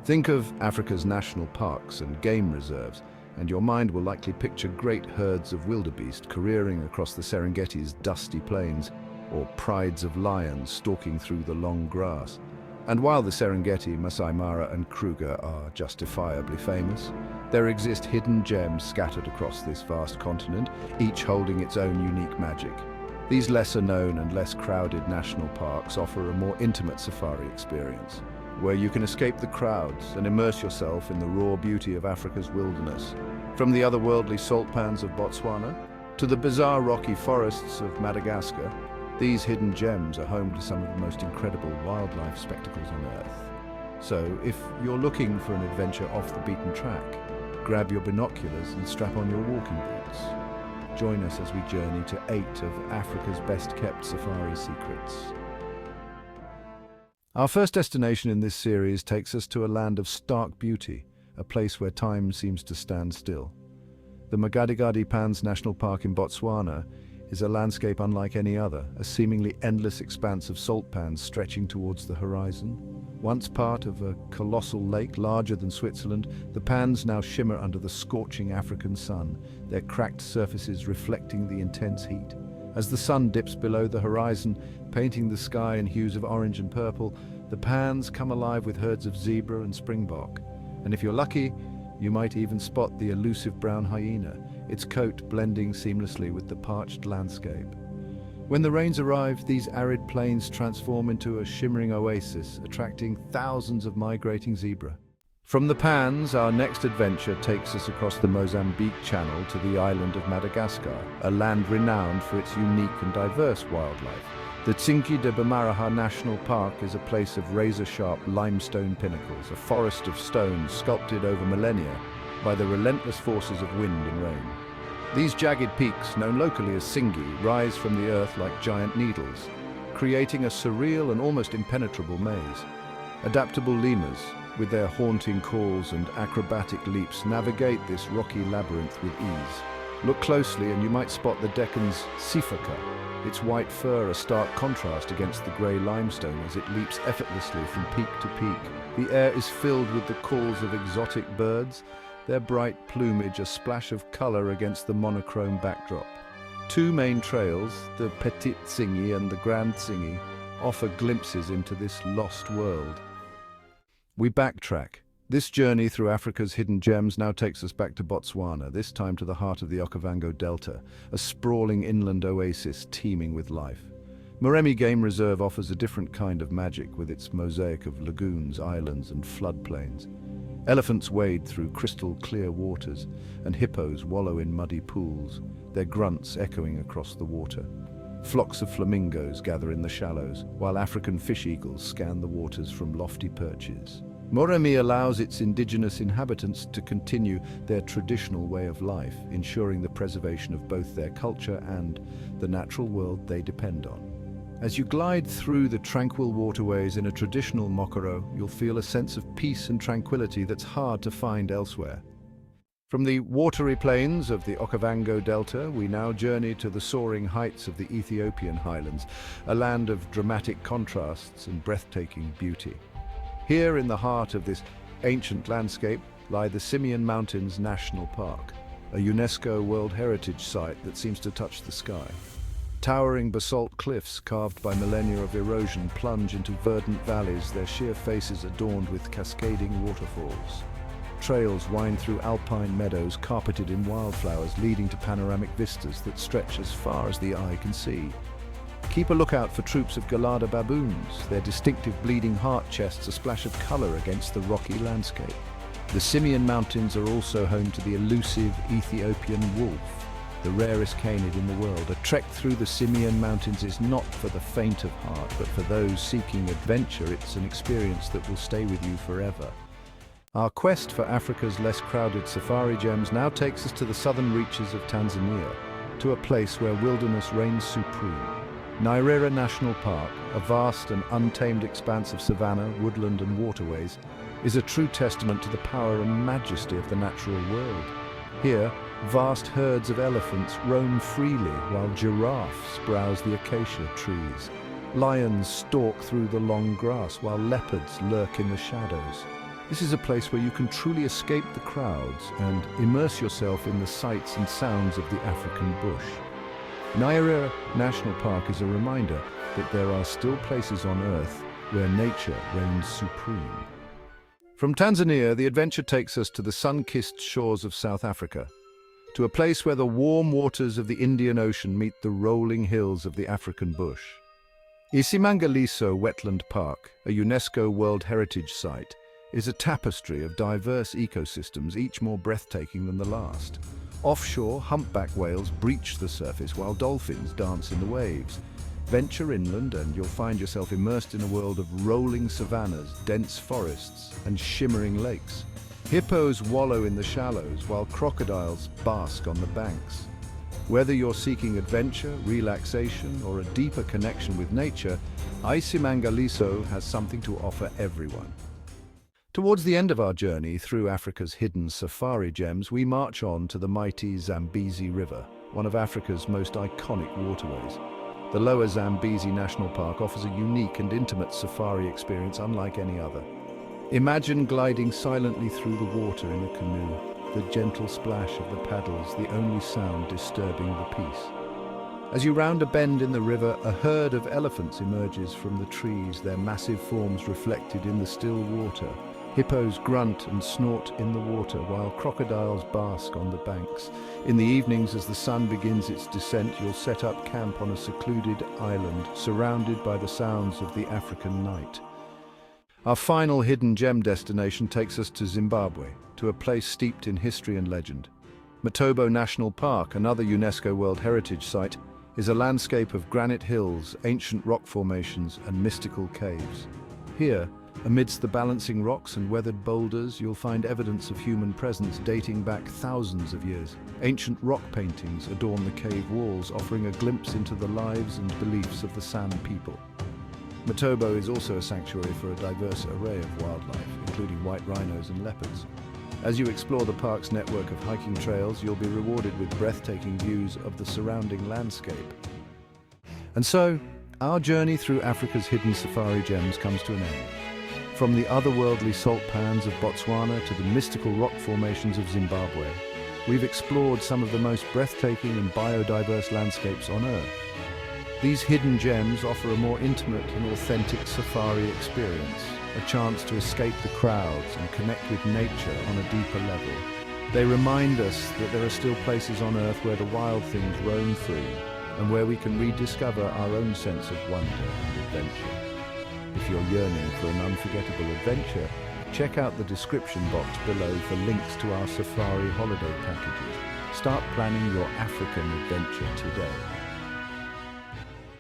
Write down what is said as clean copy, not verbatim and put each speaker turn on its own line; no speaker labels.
Think of Africa's national parks and game reserves, and your mind will likely picture great herds of wildebeest careering across the Serengeti's dusty plains, or prides of lions stalking through the long grass. And while the Serengeti, Masai Mara and Kruger are justifiably famous, there exist hidden gems scattered across this vast continent, each holding its own unique magic. These lesser-known and less crowded national parks offer a more intimate safari experience, where you can escape the crowds and immerse yourself in the raw beauty of Africa's wilderness. From the otherworldly salt pans of Botswana to the bizarre rocky forests of Madagascar, these hidden gems are home to some of the most incredible wildlife spectacles on Earth. So, if you're looking for an adventure off the beaten track, grab your binoculars and strap on your walking boots. Join us as we journey to 8 of Africa's best-kept safari secrets. Our first destination in this series takes us to a land of stark beauty, a place where time seems to stand still. The Makgadikgadi Pans National Park in Botswana is a landscape unlike any other, a seemingly endless expanse of salt pans stretching towards the horizon. Once part of a colossal lake larger than Switzerland, the pans now shimmer under the scorching African sun, their cracked surfaces reflecting the intense heat. As the sun dips below the horizon, painting the sky in hues of orange and purple, the pans come alive with herds of zebra and springbok. And if you're lucky, you might even spot the elusive brown hyena, its coat blending seamlessly with the parched landscape. When the rains arrive, these arid plains transform into a shimmering oasis, attracting thousands of migrating zebra. From the Pans, our next adventure takes us across the Mozambique Channel to the island of Madagascar, a land renowned for its unique and diverse wildlife. The Tsingy de Bemaraha National Park is a place of razor-sharp limestone pinnacles, a forest of stones sculpted over millennia by the relentless forces of wind and rain. These jagged peaks, known locally as Tsingy, rise from the earth like giant needles, creating a surreal and almost impenetrable maze. Adaptable lemurs, with their haunting calls and acrobatic leaps, navigate this rocky labyrinth with ease. Look closely and you might spot the Deccan's sifaka, its white fur a stark contrast against the grey limestone as it leaps effortlessly from peak to peak. The air is filled with the calls of exotic birds, their bright plumage a splash of colour against the monochrome backdrop. Two main trails, the Petit Tsingy and the Grand Tsingy, offer glimpses into this lost world. We backtrack. This journey through Africa's hidden gems now takes us back to Botswana, this time to the heart of the Okavango Delta, a sprawling inland oasis teeming with life. Moremi Game Reserve offers a different kind of magic with its mosaic of lagoons, islands and floodplains. Elephants wade through crystal-clear waters, and hippos wallow in muddy pools, their grunts echoing across the water. Flocks of flamingos gather in the shallows, while African fish eagles scan the waters from lofty perches. Moremi allows its indigenous inhabitants to continue their traditional way of life, ensuring the preservation of both their culture and the natural world they depend on. As you glide through the tranquil waterways in a traditional mokoro, you'll feel a sense of peace and tranquility that's hard to find elsewhere. From the watery plains of the Okavango Delta, we now journey to the soaring heights of the Ethiopian highlands, a land of dramatic contrasts and breathtaking beauty. Here in the heart of this ancient landscape lie the Simien Mountains National Park, a UNESCO World Heritage Site that seems to touch the sky. Towering basalt cliffs carved by millennia of erosion plunge into verdant valleys, their sheer faces adorned with cascading waterfalls. Trails wind through alpine meadows carpeted in wildflowers, leading to panoramic vistas that stretch as far as the eye can see. Keep a lookout for troops of Galada baboons, their distinctive bleeding heart chests a splash of colour against the rocky landscape. The Simien Mountains are also home to the elusive Ethiopian wolf, the rarest canid in the world. A trek through the Simien Mountains is not for the faint of heart, but for those seeking adventure. It's an experience that will stay with you forever. Our quest for Africa's less crowded safari gems now takes us to the southern reaches of Tanzania, to a place where wilderness reigns supreme. Nyerere National Park, a vast and untamed expanse of savanna, woodland and waterways, is a true testament to the power and majesty of the natural world. Here, vast herds of elephants roam freely while giraffes browse the acacia trees. Lions stalk through the long grass while leopards lurk in the shadows. This is a place where you can truly escape the crowds and immerse yourself in the sights and sounds of the African bush. Nyerere National Park is a reminder that there are still places on Earth where nature reigns supreme. From Tanzania, the adventure takes us to the sun-kissed shores of South Africa, to a place where the warm waters of the Indian Ocean meet the rolling hills of the African bush. Isimangaliso Wetland Park, a UNESCO World Heritage Site, is a tapestry of diverse ecosystems, each more breathtaking than the last. Offshore, humpback whales breach the surface while dolphins dance in the waves. Venture inland and you'll find yourself immersed in a world of rolling savannas, dense forests, and shimmering lakes. Hippos wallow in the shallows while crocodiles bask on the banks. Whether you're seeking adventure, relaxation, or a deeper connection with nature, Isimangaliso has something to offer everyone. Towards the end of our journey through Africa's hidden safari gems, we march on to the mighty Zambezi River, one of Africa's most iconic waterways. The Lower Zambezi National Park offers a unique and intimate safari experience unlike any other. Imagine gliding silently through the water in a canoe, the gentle splash of the paddles the only sound disturbing the peace. As you round a bend in the river, a herd of elephants emerges from the trees, their massive forms reflected in the still water. Hippos grunt and snort in the water, while crocodiles bask on the banks. In the evenings, as the sun begins its descent, you'll set up camp on a secluded island, surrounded by the sounds of the African night. Our final hidden gem destination takes us to Zimbabwe, to a place steeped in history and legend. Matobo National Park, another UNESCO World Heritage Site, is a landscape of granite hills, ancient rock formations, and mystical caves. Here, amidst the balancing rocks and weathered boulders, you'll find evidence of human presence dating back thousands of years. Ancient rock paintings adorn the cave walls, offering a glimpse into the lives and beliefs of the San people. Matobo is also a sanctuary for a diverse array of wildlife, including white rhinos and leopards. As you explore the park's network of hiking trails, you'll be rewarded with breathtaking views of the surrounding landscape. And so, our journey through Africa's hidden safari gems comes to an end. From the otherworldly salt pans of Botswana to the mystical rock formations of Zimbabwe, we've explored some of the most breathtaking and biodiverse landscapes on Earth. These hidden gems offer a more intimate and authentic safari experience, a chance to escape the crowds and connect with nature on a deeper level. They remind us that there are still places on Earth where the wild things roam free and where we can rediscover our own sense of wonder and adventure. If you're yearning for an unforgettable adventure, check out the description box below for links to our safari holiday packages. Start planning your African adventure today.